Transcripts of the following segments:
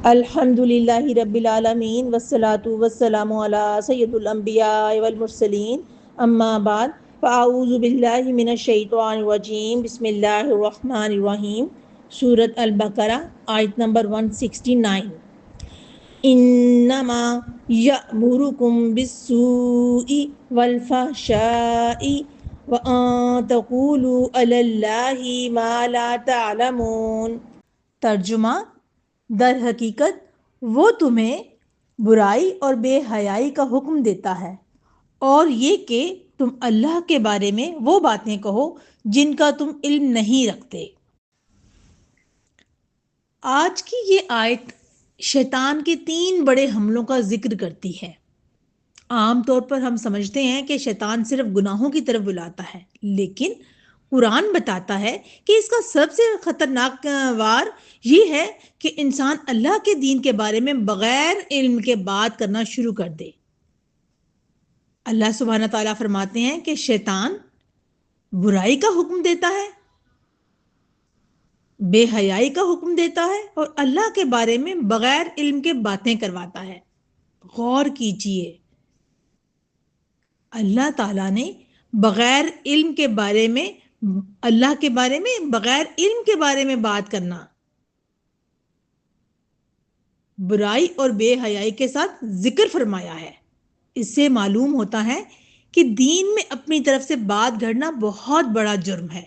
الحمد للہ رب العالمین والصلاة والسلام علی سید الانبیاء والمرسلین اما بعد فاعوذ باللہ من الشیطان الرجیم بسم اللہ الرحمن الرحیم۔ سورۃ البقرہ آیت نمبر 169۔ انما یأمرکم بالسوء والفحشاء وان تقولوا علی اللہ ما لا تعلمون۔ ترجمہ: در حقیقت وہ تمہیں برائی اور بے حیائی کا حکم دیتا ہے اور یہ کہ تم اللہ کے بارے میں وہ باتیں کہو جن کا تم علم نہیں رکھتے۔ آج کی یہ آیت شیطان کے 3 بڑے حملوں کا ذکر کرتی ہے۔ عام طور پر ہم سمجھتے ہیں کہ شیطان صرف گناہوں کی طرف بلاتا ہے، لیکن قرآن بتاتا ہے کہ اس کا سب سے خطرناک وار یہ ہے کہ انسان اللہ کے دین کے بارے میں بغیر علم کے بات کرنا شروع کر دے۔ اللہ سبحانہ تعالیٰ فرماتے ہیں کہ شیطان برائی کا حکم دیتا ہے، بے حیائی کا حکم دیتا ہے اور اللہ کے بارے میں بغیر علم کے باتیں کرواتا ہے۔ غور کیجئے، اللہ تعالیٰ نے بغیر علم کے بارے میں اللہ کے بارے میں بغیر علم کے بارے میں بات کرنا برائی اور بے حیائی کے ساتھ ذکر فرمایا ہے۔ اس سے معلوم ہوتا ہے کہ دین میں اپنی طرف سے بات گھڑنا بہت بڑا جرم ہے۔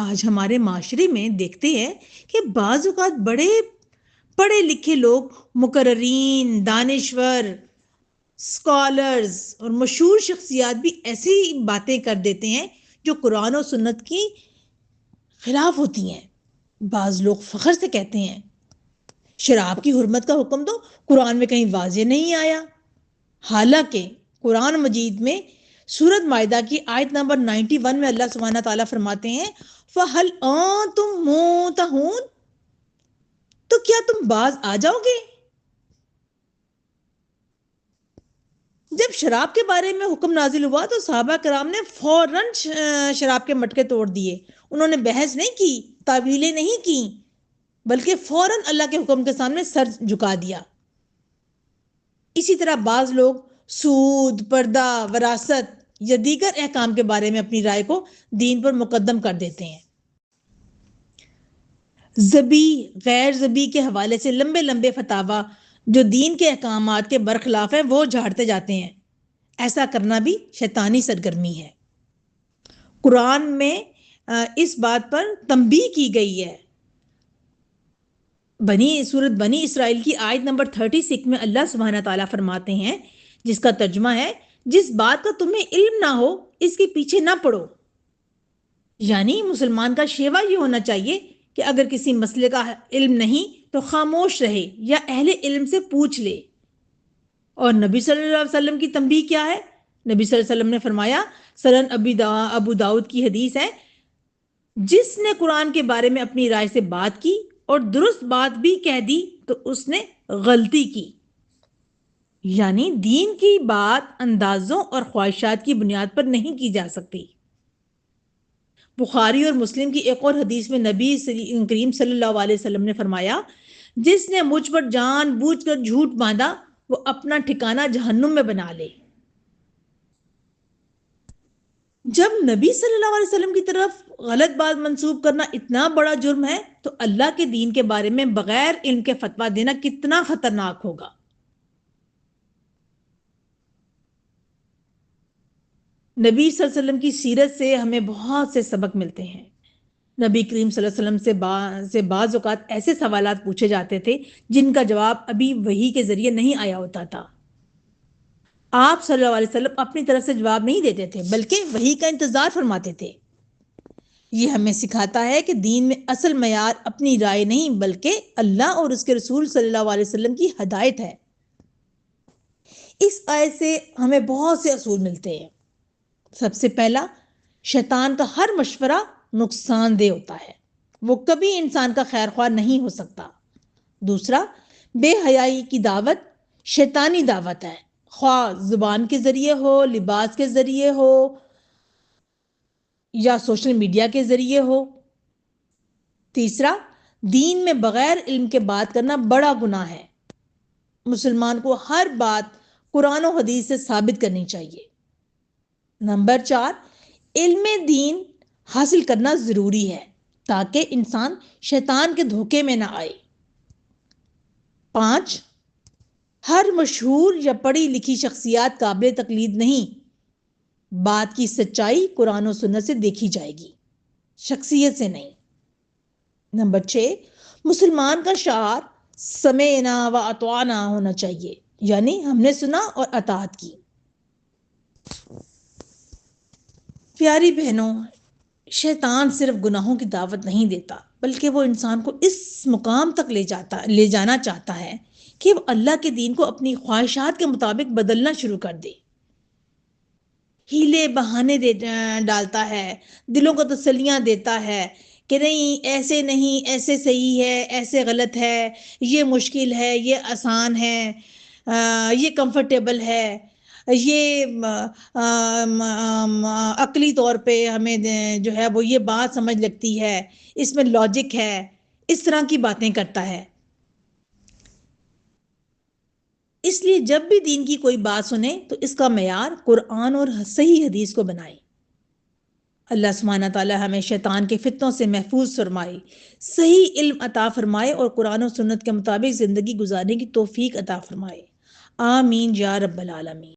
آج ہمارے معاشرے میں دیکھتے ہیں کہ بعض اوقات بڑے پڑھے لکھے لوگ، مقررین، دانشور، اسکالرز اور مشہور شخصیات بھی ایسی باتیں کر دیتے ہیں جو قرآن و سنت کی خلاف ہوتی ہیں۔ بعض لوگ فخر سے کہتے ہیں شراب کی حرمت کا حکم تو قرآن میں کہیں واضح نہیں آیا، حالانکہ قرآن مجید میں سورۃ مائدہ کی آیت نمبر 91 میں اللہ سبحانہ تعالیٰ فرماتے ہیں فَهَلْ أَنْتُمْ مُنْتَهُونَ، تو کیا تم باز آ جاؤ گے؟ جب شراب کے بارے میں حکم نازل ہوا تو صحابہ کرام نے فوراً شراب کے مٹکے توڑ دیے۔ انہوں نے بحث نہیں کی، تعویلیں نہیں کی، بلکہ فوراً اللہ کے حکم کے سامنے سر جھکا دیا۔ اسی طرح بعض لوگ سود، پردہ، وراثت یا دیگر احکام کے بارے میں اپنی رائے کو دین پر مقدم کر دیتے ہیں۔ ذبیح، غیر ذبیح کے حوالے سے لمبے لمبے فتاویٰ جو دین کے احکامات کے برخلاف ہیں وہ جھاڑتے جاتے ہیں۔ ایسا کرنا بھی شیطانی سرگرمی ہے۔ قرآن میں اس بات پر تنبیہ کی گئی ہے۔ سورۃ بنی اسرائیل کی آیت نمبر 36 میں اللہ سبحانہ تعالیٰ فرماتے ہیں، جس کا ترجمہ ہے جس بات کا تمہیں علم نہ ہو اس کے پیچھے نہ پڑو۔ یعنی مسلمان کا شیوا یہ ہونا چاہیے کہ اگر کسی مسئلے کا علم نہیں تو خاموش رہے یا اہل علم سے پوچھ لے۔ اور نبی صلی اللہ علیہ وسلم کی تنبیہ کیا ہے؟ نبی صلی اللہ علیہ وسلم نے فرمایا، سنن ابو داؤد کی حدیث ہے، جس نے قرآن کے بارے میں اپنی رائے سے بات کی اور درست بات بھی کہہ دی تو اس نے غلطی کی۔ یعنی دین کی بات اندازوں اور خواہشات کی بنیاد پر نہیں کی جا سکتی۔ بخاری اور مسلم کی ایک اور حدیث میں نبی کریم صلی اللہ علیہ وسلم نے فرمایا، جس نے مجھ پر جان بوجھ کر جھوٹ باندھا وہ اپنا ٹھکانہ جہنم میں بنا لے۔ جب نبی صلی اللہ علیہ وسلم کی طرف غلط بات منسوب کرنا اتنا بڑا جرم ہے تو اللہ کے دین کے بارے میں بغیر علم کے فتویٰ دینا کتنا خطرناک ہوگا۔ نبی صلی اللہ علیہ وسلم کی سیرت سے ہمیں بہت سے سبق ملتے ہیں۔ نبی کریم صلی اللہ علیہ وسلم سے بعض اوقات ایسے سوالات پوچھے جاتے تھے جن کا جواب ابھی وحی کے ذریعے نہیں آیا ہوتا تھا۔ آپ صلی اللہ علیہ وسلم اپنی طرف سے جواب نہیں دیتے تھے بلکہ وحی کا انتظار فرماتے تھے۔ یہ ہمیں سکھاتا ہے کہ دین میں اصل معیار اپنی رائے نہیں بلکہ اللہ اور اس کے رسول صلی اللہ علیہ وسلم کی ہدایت ہے۔ اس آیت سے ہمیں بہت سے اصول ملتے ہیں۔ سب سے پہلا، شیطان کا ہر مشورہ نقصان دہ ہوتا ہے، وہ کبھی انسان کا خیر خواہ نہیں ہو سکتا۔ دوسرا، بے حیائی کی دعوت شیطانی دعوت ہے، خواہ زبان کے ذریعے ہو، لباس کے ذریعے ہو یا سوشل میڈیا کے ذریعے ہو۔ تیسرا، دین میں بغیر علم کے بات کرنا بڑا گناہ ہے۔ مسلمان کو ہر بات قرآن و حدیث سے ثابت کرنی چاہیے۔ نمبر 4، علم دین حاصل کرنا ضروری ہے تاکہ انسان شیطان کے دھوکے میں نہ آئے۔ 5، ہر مشہور یا پڑھی لکھی شخصیات قابل تقلید نہیں، بات کی سچائی قرآن و سنت سے دیکھی جائے گی، شخصیت سے نہیں۔ نمبر 6، مسلمان کا شعار سمعنا و اطعنا ہونا چاہیے، یعنی ہم نے سنا اور اطاعت کی۔ پیاری بہنوں، شیطان صرف گناہوں کی دعوت نہیں دیتا بلکہ وہ انسان کو اس مقام تک لے جانا چاہتا ہے کہ وہ اللہ کے دین کو اپنی خواہشات کے مطابق بدلنا شروع کر دے۔ ہیلے بہانے ڈالتا ہے، دلوں کو تسلیاں دیتا ہے کہ نہیں، ایسے نہیں، ایسے صحیح ہے، ایسے غلط ہے، یہ مشکل ہے، یہ آسان ہے، یہ کمفرٹیبل ہے، یہ عقلی طور پہ ہمیں جو ہے وہ یہ بات سمجھ لگتی ہے، اس میں لاجک ہے، اس طرح کی باتیں کرتا ہے۔ اس لیے جب بھی دین کی کوئی بات سنیں تو اس کا معیار قرآن اور صحیح حدیث کو بنائیں۔ اللہ سبحانہ تعالی ہمیں شیطان کے فتنوں سے محفوظ فرمائے، صحیح علم عطا فرمائے اور قرآن و سنت کے مطابق زندگی گزارنے کی توفیق عطا فرمائے۔ آمین یا رب العالمین۔